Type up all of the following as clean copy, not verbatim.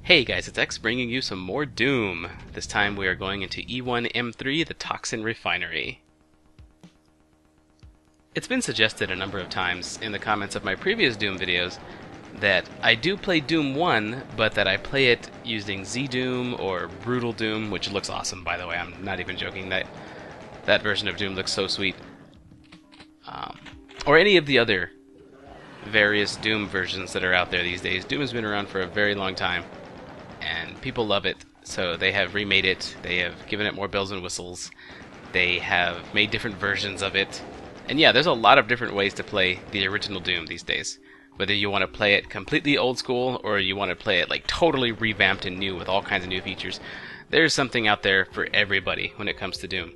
Hey guys, it's X bringing you some more Doom. This time we are going into E1M3, the Toxin Refinery. It's been suggested a number of times in the comments of my previous Doom videos that I do play Doom 1, but that I play it using Z-Doom or Brutal Doom, which looks awesome, by the way. I'm not even joking. That version of Doom looks so sweet. Or any of the other various Doom versions that are out there these days. Doom has been around for a very long time, and people love it, so they have remade it, they have given it more bells and whistles, they have made different versions of it, and yeah, there's a lot of different ways to play the original Doom these days. Whether you want to play it completely old school, or you want to play it like totally revamped and new with all kinds of new features, there's something out there for everybody when it comes to Doom.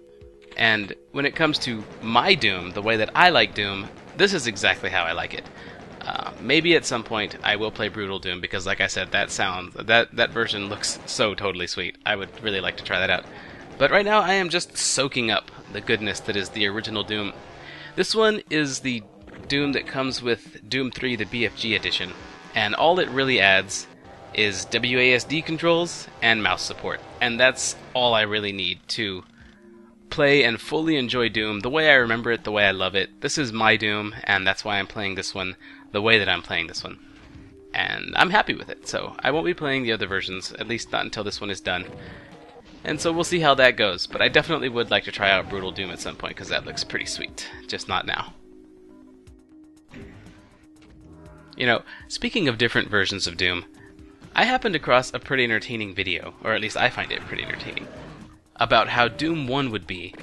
And when it comes to my Doom, the way that I like Doom, this is exactly how I like it. Maybe at some point I will play Brutal Doom, because like I said, that version looks so totally sweet. I would really like to try that out. But right now I am just soaking up the goodness that is the original Doom. This one is the Doom that comes with Doom 3, the BFG edition, and all it really adds is WASD controls and mouse support. And that's all I really need to play and fully enjoy Doom the way I remember it, the way I love it. This is my Doom, and that's why I'm playing this one the way that I'm playing this one. And I'm happy with it, so I won't be playing the other versions, at least not until this one is done. And so we'll see how that goes, but I definitely would like to try out Brutal Doom at some point, because that looks pretty sweet, just not now. You know, speaking of different versions of Doom, I happened across a pretty entertaining video, or at least I find it pretty entertaining, about how Doom 1 would be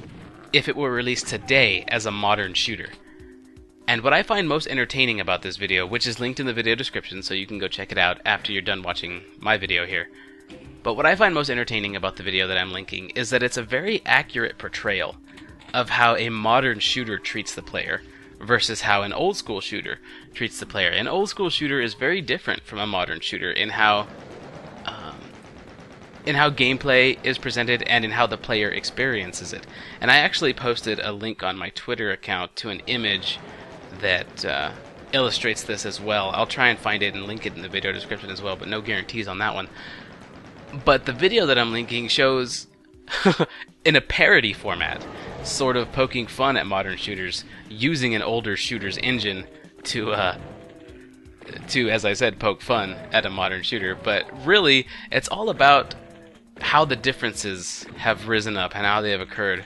if it were released today as a modern shooter. And what I find most entertaining about this video, which is linked in the video description so you can go check it out after you're done watching my video here, but what I find most entertaining about the video that I'm linking is that it's a very accurate portrayal of how a modern shooter treats the player versus how an old school shooter treats the player. An old school shooter is very different from a modern shooter in how gameplay is presented and in how the player experiences it. And I actually posted a link on my Twitter account to an image that illustrates this as well. I'll try and find it and link it in the video description as well, but no guarantees on that one. But the video that I'm linking shows, in a parody format, sort of poking fun at modern shooters, using an older shooter's engine to, as I said, poke fun at a modern shooter. But really, it's all about how the differences have risen up and how they have occurred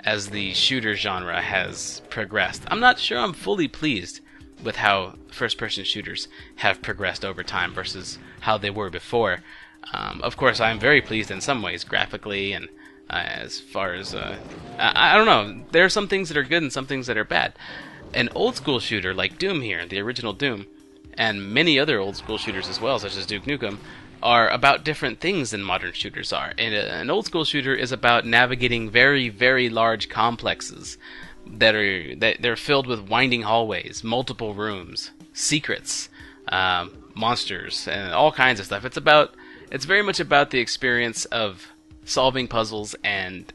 as the shooter genre has progressed. I'm not sure I'm fully pleased with how first-person shooters have progressed over time versus how they were before. Of course, I'm very pleased in some ways, graphically, and as far as... I don't know, there are some things that are good and some things that are bad. An old-school shooter like Doom here, the original Doom, and many other old-school shooters as well, such as Duke Nukem, are about different things than modern shooters are. And an old-school shooter is about navigating very, very large complexes they're filled with winding hallways, multiple rooms, secrets, monsters, and all kinds of stuff. It's very much about the experience of solving puzzles and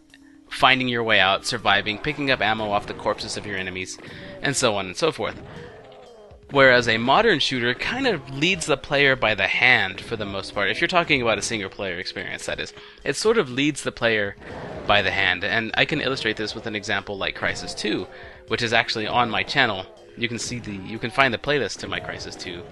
finding your way out, surviving, picking up ammo off the corpses of your enemies, and so on and so forth. Whereas a modern shooter kind of leads the player by the hand for the most part. If you're talking about a single-player experience, that is. It sort of leads the player by the hand. And I can illustrate this with an example like Crysis 2, which is actually on my channel. You can find the playlist to my Crysis 2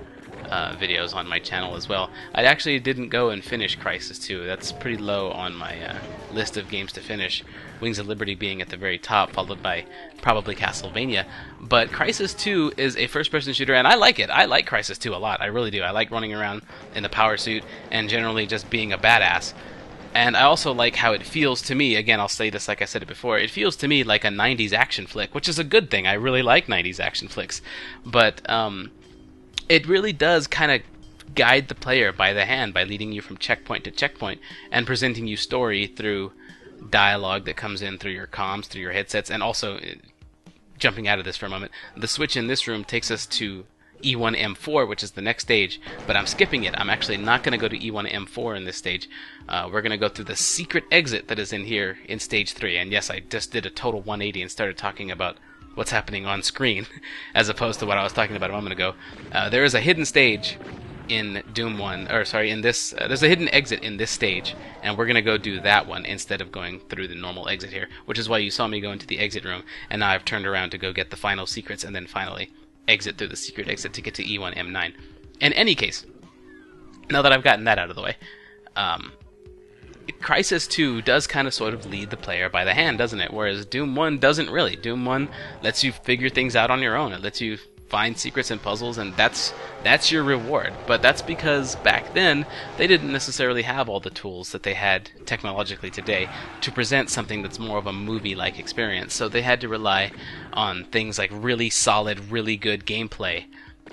videos on my channel as well. I actually didn't go and finish Crysis 2. That's pretty low on my list of games to finish, Wings of Liberty being at the very top, followed by probably Castlevania. But Crysis 2 is a first-person shooter, and I like it. I like Crysis 2 a lot. I really do. I like running around in the power suit and generally just being a badass. And I also like how it feels to me. Again, I'll say this like I said it before. It feels to me like a 90s action flick, which is a good thing. I really like 90s action flicks. But it really does kind of guide the player by the hand by leading you from checkpoint to checkpoint and presenting you story through dialogue that comes in through your comms, through your headsets, and also, jumping out of this for a moment, the switch in this room takes us to E1M4, which is the next stage, but I'm skipping it. I'm actually not going to go to E1M4 in this stage. We're going to go through the secret exit that is in here in stage 3, and yes, I just did a total 180 and started talking about what's happening on screen as opposed to what I was talking about a moment ago. There is a hidden stage in Doom 1, or sorry, in this, there's a hidden exit in this stage, and we're going to go do that one instead of going through the normal exit here, which is why you saw me go into the exit room, and now I've turned around to go get the final secrets, and then finally exit through the secret exit to get to E1M9. In any case, now that I've gotten that out of the way, Crysis 2 does kind of sort of lead the player by the hand, doesn't it? Whereas Doom 1 doesn't really. Doom 1 lets you figure things out on your own. It lets you find secrets and puzzles, and that's your reward. But that's because back then they didn't necessarily have all the tools that they had technologically today to present something that's more of a movie-like experience. So they had to rely on things like really solid, really good gameplay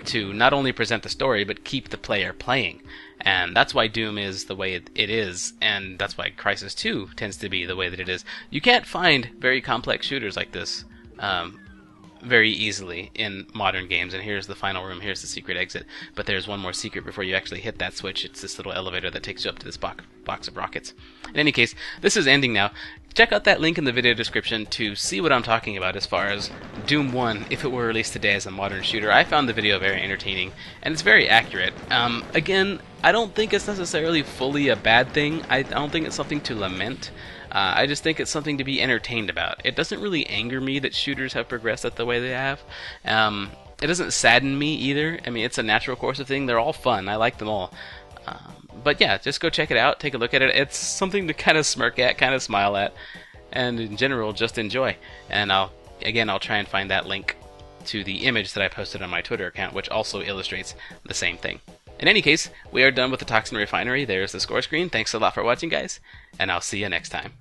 to not only present the story but keep the player playing. And that's why Doom is the way it is, and that's why Crysis 2 tends to be the way that it is. You can't find very complex shooters like this very easily in modern games. And here's the final room, here's the secret exit. But there's one more secret before you actually hit that switch. It's this little elevator that takes you up to this box of rockets. In any case, this is ending now. Check out that link in the video description to see what I'm talking about as far as Doom 1, if it were released today as a modern shooter. I found the video very entertaining, and it's very accurate. Again, I don't think it's necessarily fully a bad thing. I don't think it's something to lament. I just think it's something to be entertained about. It doesn't really anger me that shooters have progressed the way they have. It doesn't sadden me either. I mean, it's a natural course of thing. They're all fun. I like them all. But yeah, just go check it out, take a look at it. It's something to kind of smirk at, kind of smile at, and in general, just enjoy. And I'll try and find that link to the image that I posted on my Twitter account, which also illustrates the same thing. In any case, we are done with the Toxin Refinery. There's the score screen. Thanks a lot for watching, guys, and I'll see you next time.